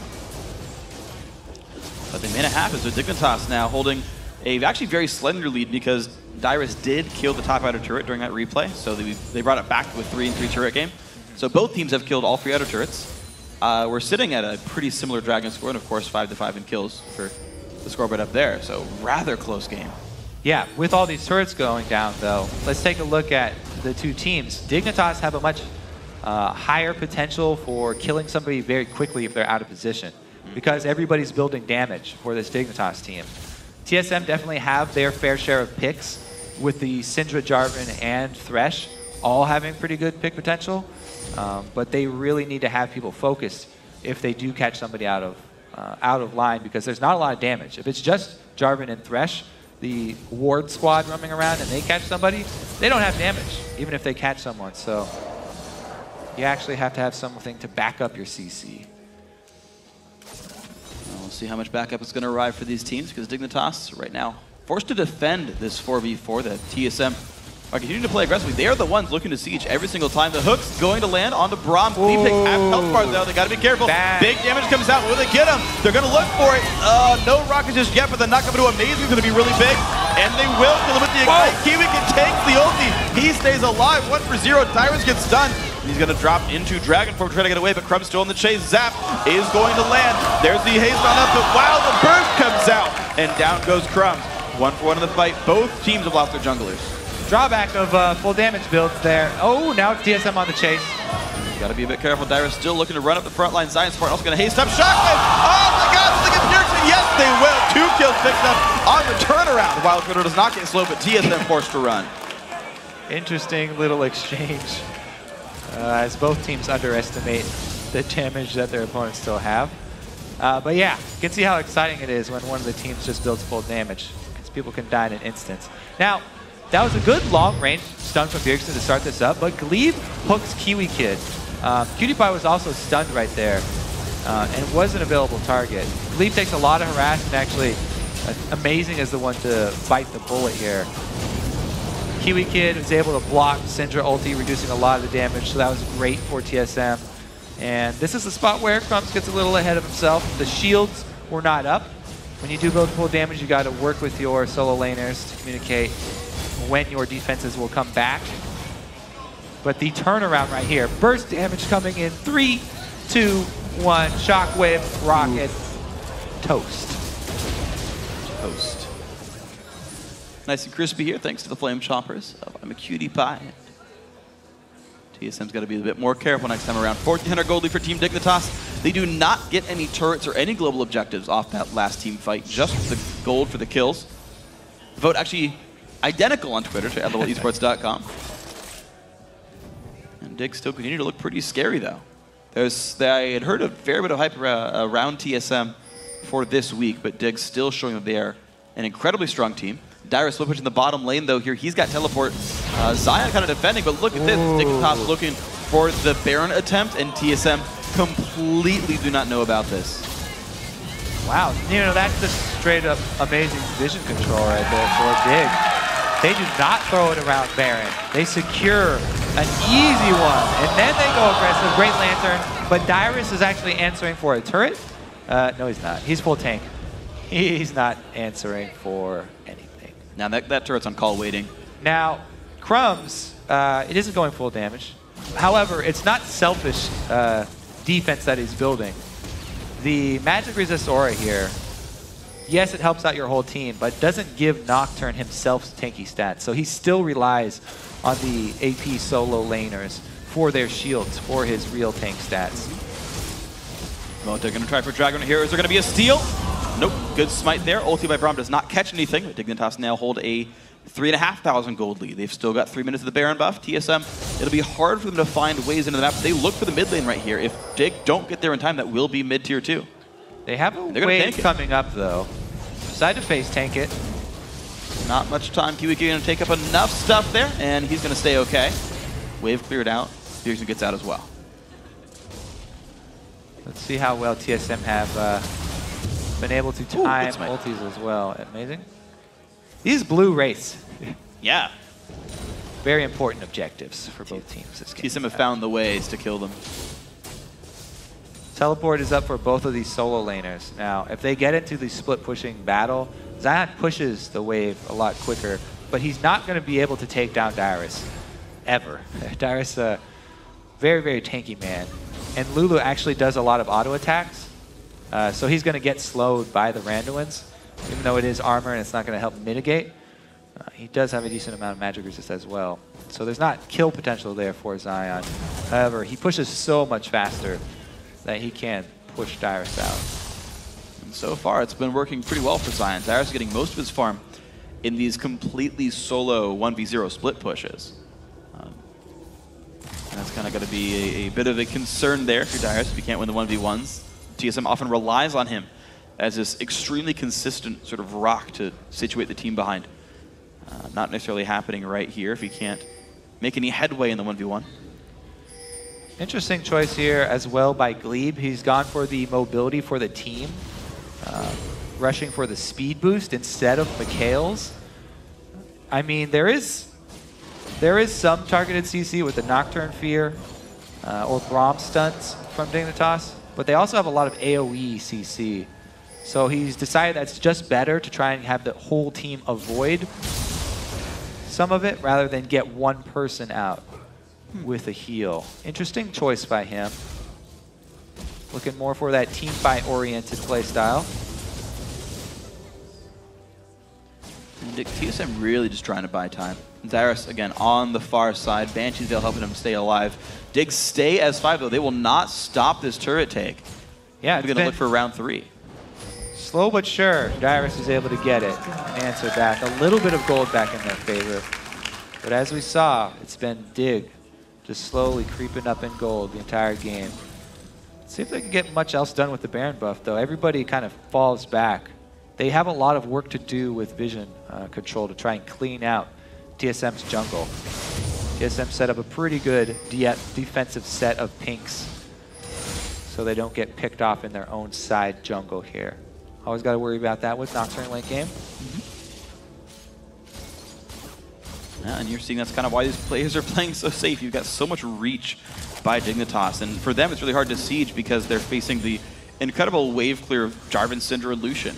But the main half is with Dignitas now holding a actually very slender lead because Dyrus did kill the top outer turret during that replay, so they brought it back to a 3-3 turret game. So both teams have killed all 3 outer turrets. We're sitting at a pretty similar Dragon score, and of course 5-5 in kills for the scoreboard up there. So rather close game. Yeah, with all these turrets going down though, let's take a look at the 2 teams. Dignitas have a much higher potential for killing somebody very quickly if they're out of position, because everybody's building damage for this Dignitas team. TSM definitely have their fair share of picks, with the Syndra, Jarvan, and Thresh all having pretty good pick potential. But they really need to have people focused if they do catch somebody out of line, because there's not a lot of damage. If it's just Jarvan and Thresh, the ward squad roaming around, and they catch somebody, they don't have damage, even if they catch someone. So you actually have to have something to back up your CC. We'll see how much backup is going to arrive for these teams, because Dignitas right now forced to defend this 4v4 that TSM are continuing to play aggressively. They are the ones looking to siege every single time. The hook's going to land onto Braum. Pick half health bar though. They got to be careful. Big damage comes out. Will they get him? They're going to look for it. No rockets just yet, but the knock up into Amazing is going to be really big. And they will kill him with the Ignite. Kiwi can take the ulti. He stays alive. 1 for 0. Tyrus gets stunned. He's going to drop into Dragon Form to try to get away, but Crumb's still in the chase. Zap is going to land. There's the haste on up, but wow, the burst comes out. And down goes Crumbs. 1 for 1 in the fight. Both teams have lost their junglers. Drawback of full damage builds there. Oh, now it's TSM on the chase. Got to be a bit careful. Dyrus still looking to run up the front line. Zion Spartan also going to haste up. Shockwave! Oh my god, they get Bjergsen. Yes, they will. 2 kills picked up on the turnaround. Wild Turtle does not get slow, but TSM forced to run. Interesting little exchange as both teams underestimate the damage that their opponents still have. But yeah, you can see how exciting it is when one of the teams just builds full damage, because people can die in an instant. Now, that was a good long-range stun from Bjergsen to start this up, but Glebe hooks Kiwi Kid. PewDiePie was also stunned right there, and was an available target. Glebe takes a lot of harassment, actually. Amazing is the one to bite the bullet here. Kiwi Kid was able to block Syndra ulti, reducing a lot of the damage, so that was great for TSM. And this is the spot where Crumbs gets a little ahead of himself. The shields were not up. When you do build full damage, you got to work with your solo laners to communicate when your defenses will come back. But the turnaround right here, burst damage coming in, 3, 2, 1, shockwave, rocket, toast. Toast. Nice and crispy here, thanks to the Flame Choppers. I'm a cutie pie. TSM's got to be a bit more careful next time around. 1,400 gold lead for Team Dignitas. They do not get any turrets or any global objectives off that last team fight, just the gold for the kills. Vote actually identical on Twitter to LOLesports.com. And Dig still continue to look pretty scary though. I had heard a fair bit of hype around TSM for this week, but Dig's still showing that they are an incredibly strong team. Dyrus will push in the bottom lane though here. He's got teleport. Zion kind of defending, but look at this. Dignitas looking for the Baron attempt, and TSM completely do not know about this. Wow, you know, that's just straight up amazing vision control right there for Dig. They do not throw it around Baron. They secure an easy one, and then they go aggressive. Great Lantern, but Dyrus is actually answering for a turret. No, he's not. He's full tank. He's not answering for anything. Now that turret's on call waiting. Now, Crumbs, it isn't going full damage. However, it's not selfish defense that he's building. The magic resist aura here, yes, it helps out your whole team, but doesn't give Nocturne himself tanky stats. So he still relies on the AP solo laners for their shields, for his real tank stats. Well, they're going to try for Dragon here. Is there going to be a steal? Nope. Good smite there. Ulti by Braum does not catch anything. But Dignitas now hold a 3,500 gold lead. They've still got 3 minutes of the Baron buff. TSM, it'll be hard for them to find ways into the map. They look for the mid lane right here. If Dig don't get there in time, that will be mid tier 2. They have a wave coming up, though. Decide to face tank it. Not much time. Kiwi going to take up enough stuff there, and he's going to stay okay. Wave cleared out. Pearson gets out as well. Let's see how well TSM have been able to time ultis as well. Amazing. These blue race. Yeah. Very important objectives for both teams this game. TSM have found the ways to kill them. Teleport is up for both of these solo laners. Now, if they get into the split pushing battle, Zion pushes the wave a lot quicker, but he's not going to be able to take down Dyrus, ever. Dyrus, very, very tanky man. And Lulu actually does a lot of auto attacks, so he's going to get slowed by the Randuins, even though it is armor and it's not going to help mitigate. He does have a decent amount of magic resist as well. So there's not kill potential there for Zion. However, he pushes so much faster that he can push Dyrus out. And so far, it's been working pretty well for Zion. Dyrus is getting most of his farm in these completely solo 1v0 split pushes. And that's kind of going to be a bit of a concern there for Dyrus if you can't win the 1v1s. TSM often relies on him as this extremely consistent sort of rock to situate the team behind. Not necessarily happening right here if he can't make any headway in the 1v1. Interesting choice here as well by Glebe. He's gone for the mobility for the team, rushing for the speed boost instead of Mikhail's. I mean, there is some targeted CC with the Nocturne Fear or Braum stunts from Dignitas, but they also have a lot of AoE CC. So he's decided that it's just better to try and have the whole team avoid some of it rather than get one person out with a heal. Interesting choice by him. Looking more for that team fight oriented playstyle. TSM really just trying to buy time. Dyrus, again, on the far side. Banshee's helping him stay alive. Dig stay as 5, though. They will not stop this turret take. Yeah, we're going to look for round 3. Slow but sure, Dyrus is able to get it and answer back. A little bit of gold back in their favor. But as we saw, it's been Dig just slowly creeping up in gold the entire game. Let's see if they can get much else done with the Baron buff, though. Everybody kind of falls back. They have a lot of work to do with vision control to try and clean out TSM's jungle. TSM set up a pretty good defensive set of pinks so they don't get picked off in their own side jungle here. Always got to worry about that with Nocturne late game. Yeah, and you're seeing that's kind of why these players are playing so safe. You've got so much reach by Dignitas, and for them it's really hard to siege because they're facing the incredible wave clear of Jarvan, Syndra, and Lucian.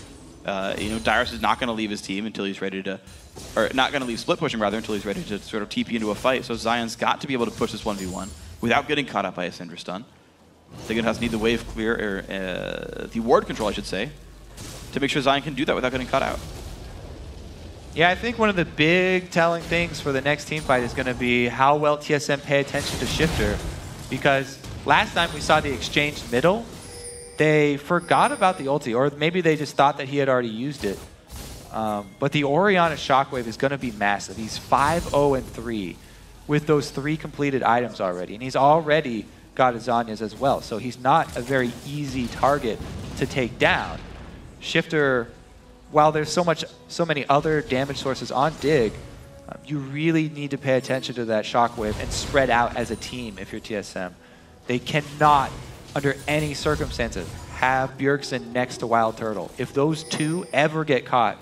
You know, Dyrus is not going to leave his team until he's ready to, or not going to leave split pushing rather until he's ready to sort of TP into a fight. So Zion's got to be able to push this 1v1 without getting caught up by a Syndra stun. Dignitas need the wave clear, or the ward control, I should say, to make sure Zion can do that without getting caught out. Yeah, I think one of the big telling things for the next team fight is going to be how well TSM pay attention to Shifter, because last time we saw the exchange middle, they forgot about the ulti, or maybe they just thought that he had already used it. But the Orianna Shockwave is going to be massive. He's 5-0-3 with those 3 completed items already, and he's already got Azanya's as well, so he's not a very easy target to take down. Shifter, while there's so many other damage sources on Dig, you really need to pay attention to that Shockwave and spread out as a team if you're TSM. They cannot, under any circumstances, have Bjergsen next to Wild Turtle. If those two ever get caught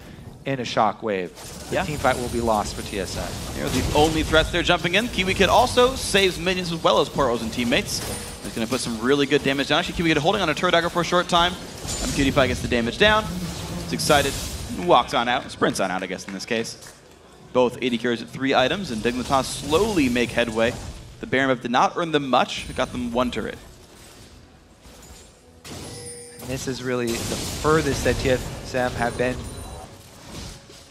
in a Shockwave, the team fight will be lost for TSM. They're the only threats they're jumping in. Kiwi Kid also saves minions as well as Poros and teammates. He's going to put some really good damage down. Actually, Kiwi Kid holding on a turret dagger for a short time. PewDiePie gets the damage down. He's excited. Walks on out, sprints on out, I guess, in this case. Both AD carries at 3 items, and Dignitas slowly make headway. The Baron Buff did not earn them much, it got them 1 turret. And this is really the furthest that TSM have been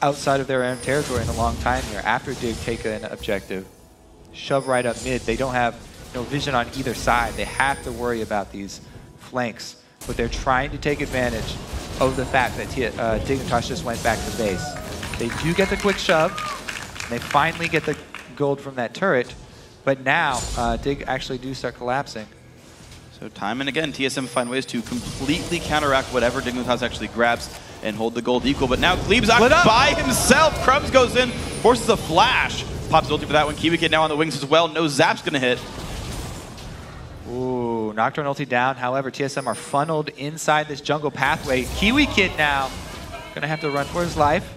outside of their own territory in a long time here. After Dig take an objective, shove right up mid. They don't have no vision on either side. They have to worry about these flanks, but they're trying to take advantage of the fact that Dignitas just went back to base. They do get the quick shove. They finally get the gold from that turret, but now Dig actually do start collapsing. So time and again, TSM find ways to completely counteract whatever Dignitas actually grabs and hold the gold equal. But now Gleb's out by himself. Crumbs goes in, forces a flash. Pops ulti for that one. Kiwi Kid now on the wings as well. No zap's going to hit. Ooh, Nocturne ulti down. However, TSM are funneled inside this jungle pathway. Kiwi Kid now going to have to run for his life.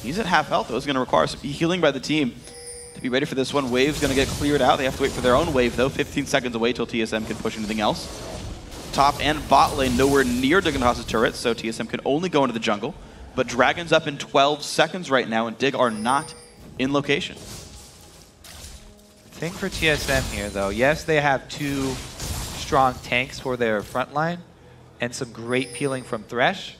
He's at half health, though. It's going to require some healing by the team to be ready for this one. Wave's going to get cleared out. They have to wait for their own wave, though. 15 seconds away till TSM can push anything else. Top and bot lane nowhere near Dignitas' turret, so TSM can only go into the jungle. But Dragon's up in 12 seconds right now, and Dig are not in location. Thing for TSM here, though, yes, they have 2 strong tanks for their front line and some great peeling from Thresh.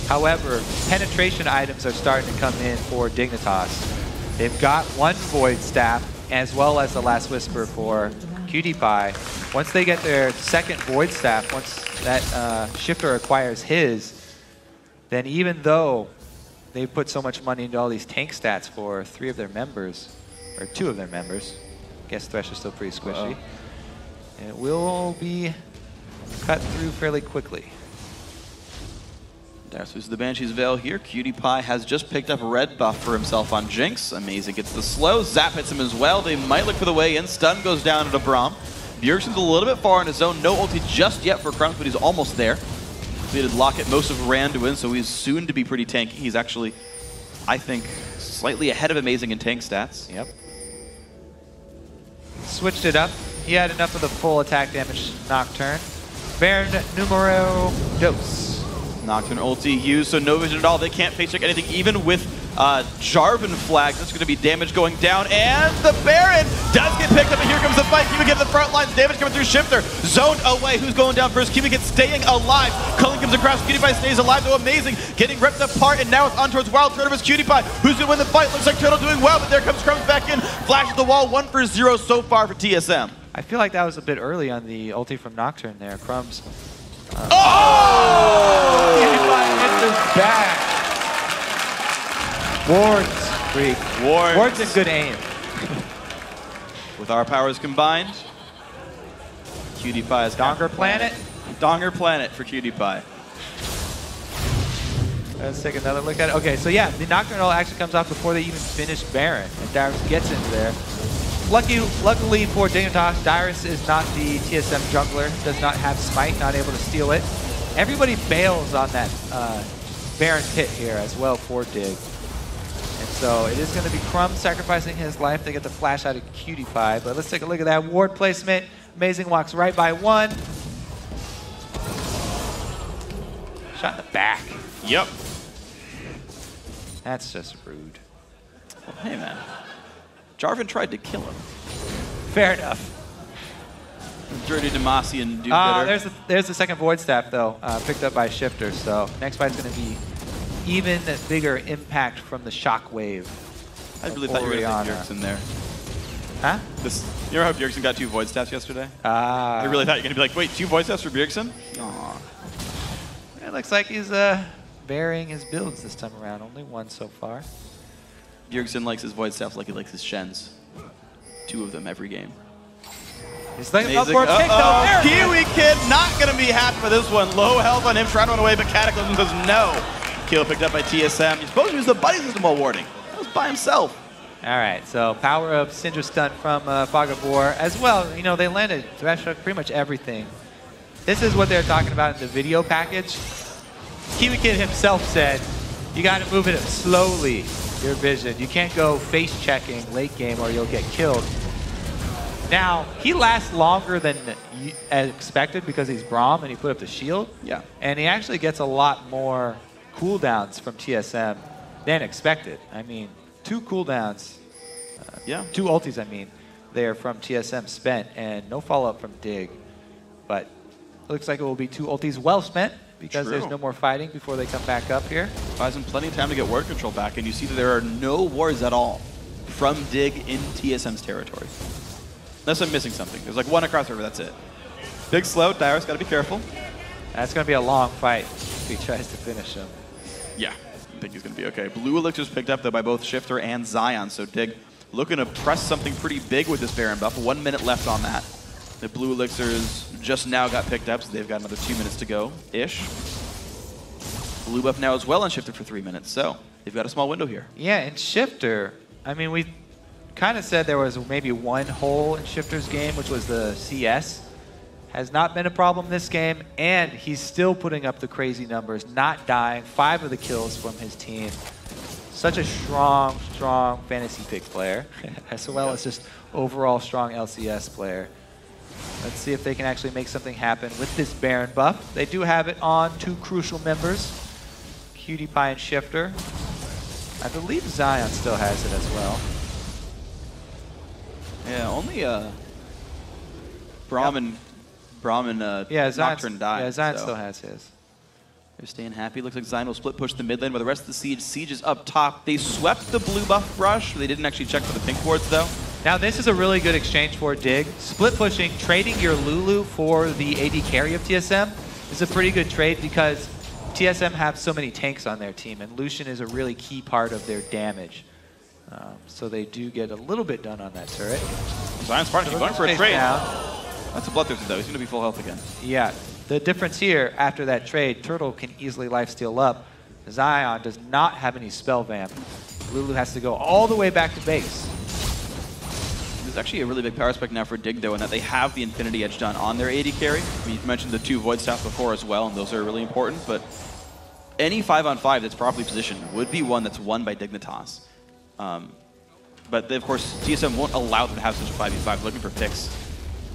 However, penetration items are starting to come in for Dignitas. They've got 1 Void Staff as well as the Last Whisper for PewDiePie. Once they get their 2nd Void Staff, once that Shifter acquires his, then even though they put so much money into all these tank stats for 3 of their members, or 2 of their members, I guess Thresh is still pretty squishy, it will be cut through fairly quickly. Darius loses the Banshee's Veil here. PewDiePie has just picked up a red buff for himself on Jinx. Amazing gets the slow. Zap hits him as well. They might look for the way in. Stun goes down to Braum. Bjergsen's a little bit far in his zone. No ulti just yet for Crumbs, but he's almost there. Completed Locket most of Randuin, so he's soon to be pretty tanky. He's actually, I think, slightly ahead of Amazing in tank stats. Yep. Switched it up. He had enough of the full attack damage Nocturne. Baron numero dos. Nocturne ulti used, so no vision at all. They can't face check anything, even with Jarvan flags. That's going to be damage going down, and the Baron does get picked up, and here comes the fight. Kiwi get the front lines, damage coming through Shifter. Zoned away, who's going down first? Kiwi gets staying alive. Culling comes across, PewDiePie stays alive, though Amazing getting ripped apart, and now it's on towards Wild Turtle vs. PewDiePie. Who's going to win the fight? Looks like Turtle doing well, but there comes Crumbs back in. Flashes the wall, 1 for 0 so far for TSM. I feel like that was a bit early on the ulti from Nocturne there. Crumbs. Hits his back. Ward's freak. Ward's in good aim. With our powers combined, PewDiePie is Donger Planet. Donger Planet for PewDiePie. Let's take another look at it. Okay, so yeah, the Nocturne ult actually comes off before they even finish Baron, and Darius gets into there. Luckily for Dignitas, Darius is not the TSM jungler, does not have Smite, not able to steal it. Everybody bails on that Baron pit here as well for Dig. And so it is going to be Crumbs sacrificing his life to get the flash out of PewDiePie. But let's take a look at that ward placement. Amazing walks right by 1. Shot in the back. Yep. That's just rude. Well, hey, man. Jarvan tried to kill him. Fair enough. Dirty Demacian do-gooder. There's the 2nd Void Staff, though, picked up by Shifter. So next fight's going to be even bigger impact from the shock wave. I really thought you were going to say Bjergsen there. Huh? You remember how Bjergsen got 2 Void Staffs yesterday? I really thought you were going to be like, wait, 2 Void Staffs for Bjergsen? Aww. It looks like he's varying his builds this time around. Only 1 so far. Bjergsen likes his Void Staffs like he likes his Shens. 2 of them every game. He's like up for a kick, though. Kiwi Kid not going to be happy for this one. Low health on him, trying to run away, but Cataclysm says no. Kill picked up by TSM. He's supposed to use the buddy system while warding. That was by himself. All right, so power of Syndra Stun from Fog of War as well. You know, they landed Thresh pretty much everything. This is what they're talking about in the video package. Kiwi Kid himself said, you got to move it slowly, your vision. You can't go face checking late game or you'll get killed. Now, he lasts longer than expected because he's Braum and he put up the shield. Yeah. And he actually gets a lot more cooldowns from TSM than expected. I mean, 2 cooldowns, yeah, 2 ultis, I mean, there from TSM spent, and no follow-up from Dig. But it looks like it will be 2 ultis well spent, because there's no more fighting before they come back up here. Buys him plenty of time to get ward control back, and you see that there are no wards at all from Dig in TSM's territory. Unless I'm missing something. There's like 1 across the river, that's it. Big slow, Dyrus got to be careful. That's going to be a long fight if he tries to finish him. Yeah, I think he's going to be okay. Blue Elixir's picked up, though, by both Shifter and Zion, so Dig looking to press something pretty big with this Baron buff. 1 minute left on that. The Blue Elixirs just now got picked up, so they've got another 2 minutes to go-ish. Blue buff now as well on Shifter for 3 minutes, so they've got a small window here. Yeah, and Shifter, I mean, we kind of said there was maybe 1 hole in Shifter's game, which was the CS. Has not been a problem this game, and he's still putting up the crazy numbers, not dying, 5 of the kills from his team. Such a strong, strong fantasy pick player, as well as just overall strong LCS player. Let's see if they can actually make something happen with this Baron buff. They do have it on 2 crucial members, Cutie Pie and Shifter. I believe Zion still has it as well. Yeah, only Brahmin Nocturne died. Yeah, Zion still has his. They're staying happy. Looks like Zion will split push the mid lane, but the rest of the Siege. Siege is up top. They swept the blue buff rush. They didn't actually check for the pink wards, though. Now, this is a really good exchange for Dig. Split pushing, trading your Lulu for the AD carry of TSM is a pretty good trade because TSM have so many tanks on their team, and Lucian is a really key part of their damage. So they do get a little bit done on that turret. Zion's smart. He's going for a trade. Down. That's a bloodthirsty, though. He's going to be full health again. Yeah. The difference here, after that trade, Turtle can easily lifesteal up. Zion does not have any spell vamp. Lulu has to go all the way back to base. There's actually a really big power spec now for Dig, though, in that they have the Infinity Edge done on their AD carry. I mean, you mentioned the 2 Void Staff before as well, and those are really important, but any 5-on-5 that's properly positioned would be one that's won by Dignitas. But of course, TSM won't allow them to have such a 5v5, looking for picks.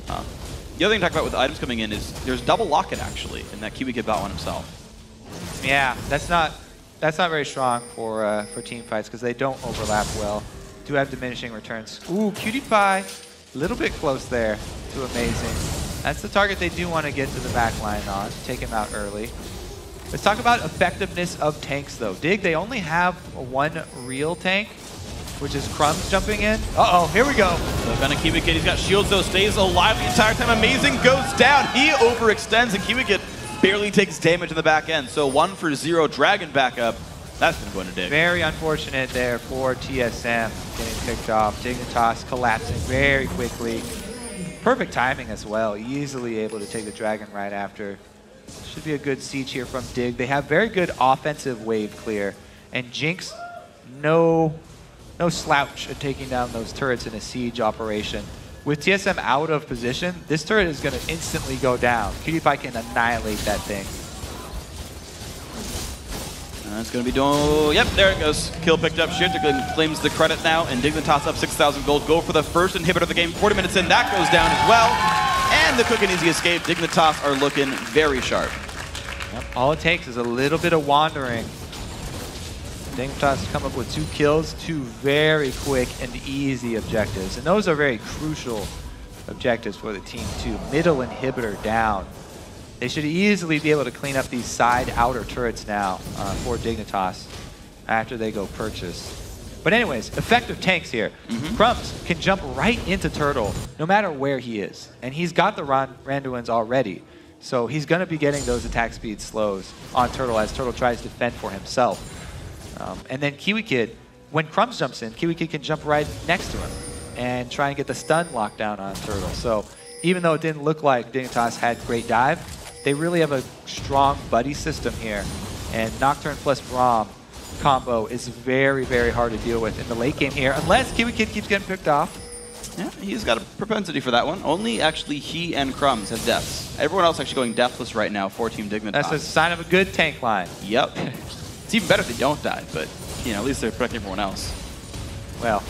The other thing to talk about with the items coming in is there's double locket, actually, and that Kiwi Kid bought one himself. Yeah, that's not very strong for team fights because they don't overlap well. Do have diminishing returns. Ooh, Cutie Pie, a little bit close there to amazing. That's the target they do want to get to the back line on, take him out early. Let's talk about effectiveness of tanks, though. Dig, they only have 1 real tank, which is Crumbs jumping in. Uh-oh, here we go. So kind of Kiwi Kid, he's got shields, though, stays alive the entire time. Amazing goes down. He overextends, and Kiwi Kid barely takes damage in the back end. So 1 for 0, Dragon back up. That's been going to Dig. Very unfortunate there for TSM getting picked off. Dignitas collapsing very quickly. Perfect timing as well. Easily able to take the Dragon right after. Should be a good siege here from Dig. They have very good offensive wave clear. And Jinx, no slouch at taking down those turrets in a siege operation. With TSM out of position, this turret is going to instantly go down. Cutie Pie can annihilate that thing. It's going to be doing... Yep, there it goes. Kill picked up. Shifter claims the credit now, and Dignitas up 6,000 gold. Go for the first inhibitor of the game. 40 minutes in, that goes down as well. And the quick and easy escape. Dignitas are looking very sharp. Yep, all it takes is a little bit of wandering. Dignitas come up with 2 kills, 2 very quick and easy objectives. And those are very crucial objectives for the team, too. Middle inhibitor down. They should easily be able to clean up these side outer turrets now for Dignitas after they go purchase. But anyways, effective tanks here. Crumbs can jump right into Turtle no matter where he is. And he's got the Randuins already. So he's going to be getting those attack speed slows on Turtle as Turtle tries to fend for himself. And then Kiwi Kid, when Crumbs jumps in, Kiwi Kid can jump right next to him and try and get the stun lockdown on Turtle. So even though it didn't look like Dignitas had great dive, they really have a strong buddy system here. And Nocturne plus Braum combo is very, very hard to deal with in the late game here, unless Kiwi Kid keeps getting picked off. Yeah, he's got a propensity for that one. Only actually he and Crumbs have deaths. Everyone else actually going deathless right now for Team Dignitas. That's a sign of a good tank line. Yep. It's even better if they don't die, but you know, at least they're protecting everyone else. Well.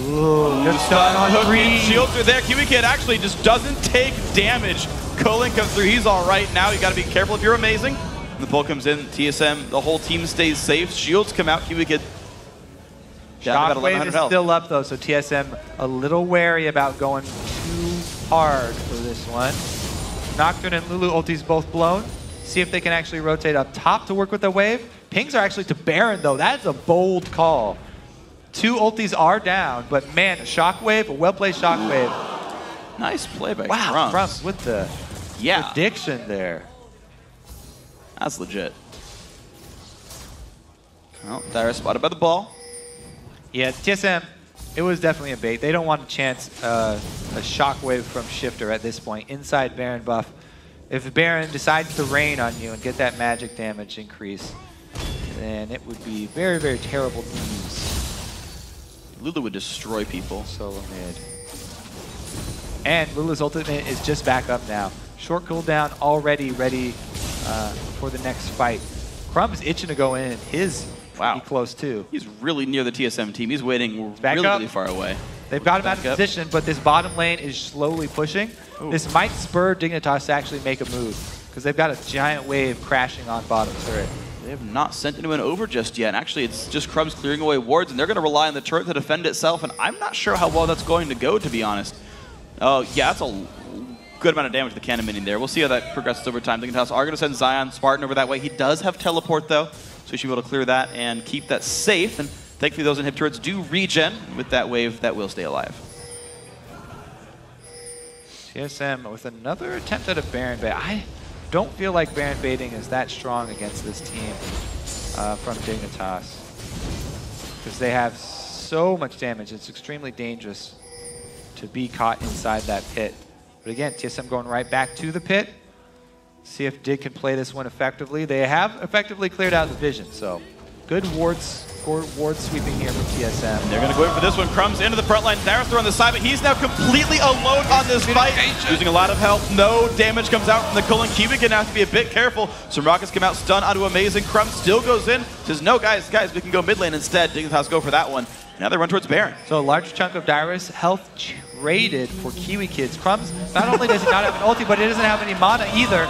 Ooh, good stun on green. Shields are there. Kiwi Kid actually just doesn't take damage. Colin comes through. He's all right now. You got to be careful if you're amazing. The pull comes in, TSM, the whole team stays safe. Shields come out, Kiwi Kid down about Shockwave 1100 is health. still up though, so TSM a little wary about going too hard for this one. Nocturne and Lulu ultis both blown. See if they can actually rotate up top to work with the wave. Pings are actually to Baron though. That's a bold call. 2 ultis are down, but man, Shockwave, a well-played Shockwave. Nice play by Wow, Crumbs. Crumbs with the prediction there. That's legit. Well, Dyrus spotted by the ball. Yeah, TSM, it was definitely a bait. They don't want to chance a Shockwave from Shifter at this point. Inside Baron buff. If Baron decides to rain on you and get that magic damage increase, then it would be very, very terrible news. Lulu would destroy people. SoloMid. And Lulu's ultimate is just back up now. Short cooldown, already ready for the next fight. Crumbs itching to go in. His pretty close too. He's really near the TSM team. He's waiting really far away. They've got him out of position, but this bottom lane is slowly pushing. Ooh. This might spur Dignitas to actually make a move, because they've got a giant wave crashing on bottom turret. They have not sent anyone over just yet. And actually, it's just Crumbs clearing away wards, and they're going to rely on the turret to defend itself, and I'm not sure how well that's going to go, to be honest. Oh, yeah, that's a good amount of damage to the cannon minion there. We'll see how that progresses over time. Dignitas are going to send Zion Spartan over that way. He does have teleport, though, so he should be able to clear that and keep that safe. And thankfully, those inhib turrets do regen. With that wave, that will stay alive. TSM with another attempt at a Baron bait. I don't feel like Baron baiting is that strong against this team from Dignitas, because they have so much damage. It's extremely dangerous to be caught inside that pit. But again, TSM going right back to the pit. See if Dig can play this one effectively. They have effectively cleared out the vision, so good ward sweeping here from TSM. They're going to go in for this one. Crumbs into the front line. Dyrus on the side, but he's now completely alone on this fight. Losing a lot of health. No damage comes out from the Cullen. Kiwi going to have to be a bit careful. Some rockets come out, stun onto Amazing. Crumbs still goes in. Says, no, guys, we can go mid lane instead. Dignitas go for that one. Now they run towards Baron. So a large chunk of Dyrus health traded for Kiwi Kids. Crumbs, not only does he not have an ulti, but he doesn't have any mana either.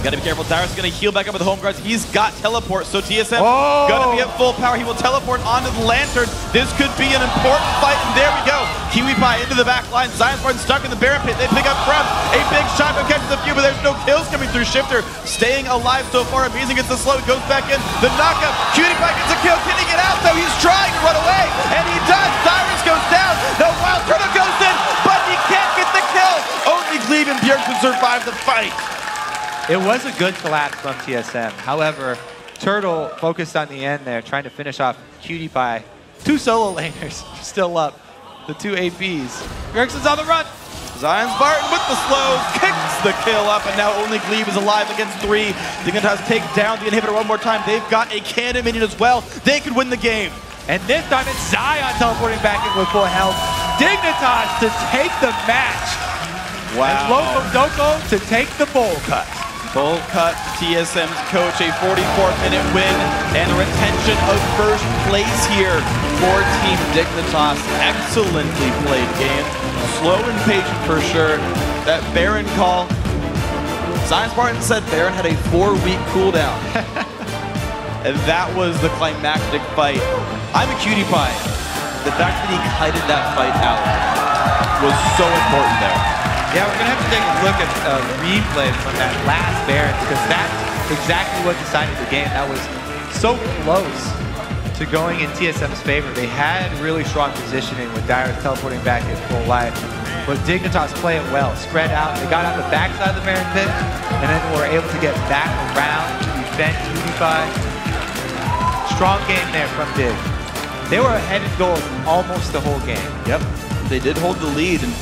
Gotta be careful. Dyrus is gonna heal back up with the home guards. He's got teleport, so TSM gonna be at full power. He will teleport onto the Lantern. This could be an important fight, and there we go. Kiwi Pie into the back line. Zion Spartan stuck in the Baron pit. They pick up Crumbs. A big shotgun catches a few, but there's no kills coming through. Shifter staying alive so far. Amazing gets the slow, goes back in. The knockup. Cutie Pie gets a kill. Can he get out though? He's trying to run away, and he does. Dyrus goes down. The Wild Turtle goes in, but he can't get the kill. Only Glebe and Bjergsen survive the fight. It was a good collapse from TSM. However, Turtle focused on the end there, trying to finish off Cutie Pie. 2 solo laners still up. The 2 APs. Bjergsen's on the run. Zion Spartan with the slow, kicks the kill up, and now only Glebe is alive against 3. Dignitas take down the inhibitor one more time. They've got a cannon minion as well. They could win the game. And this time it's Zion teleporting back in with full health. Dignitas to take the match. Wow. And Loco Doko to take the bowl cut. Bowl cut, TSM's coach, a 44-minute win, and a retention of first place here for Team Dignitas. Excellently played game. Slow and patient for sure. That Baron call. Zion Spartan said Baron had a 4-week cooldown. And that was the climactic fight. I'm a Cutie Pie. The fact that he kited that fight out was so important there. Yeah, we're going to have to take a look at a replay from that last Baron, because that's exactly what decided the game. That was so close to going in TSM's favor. They had really strong positioning with Dyrus teleporting back at full life. But Dignitas play it well, spread out. They got out the backside of the Baron pit, and then were able to get back around to defend Cutie Pie. Strong game there from Dig. They were ahead in gold almost the whole game. Yep, they did hold the lead, and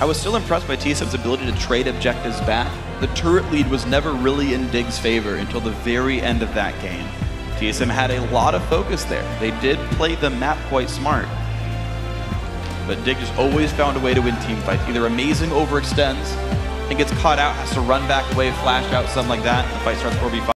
I was still impressed by TSM's ability to trade objectives back. The turret lead was never really in Dig's favor until the very end of that game. TSM had a lot of focus there. They did play the map quite smart. But Dig just always found a way to win team fights. Either Amazing overextends and gets caught out, has to run back away, flash out, something like that. The fight starts 4v5.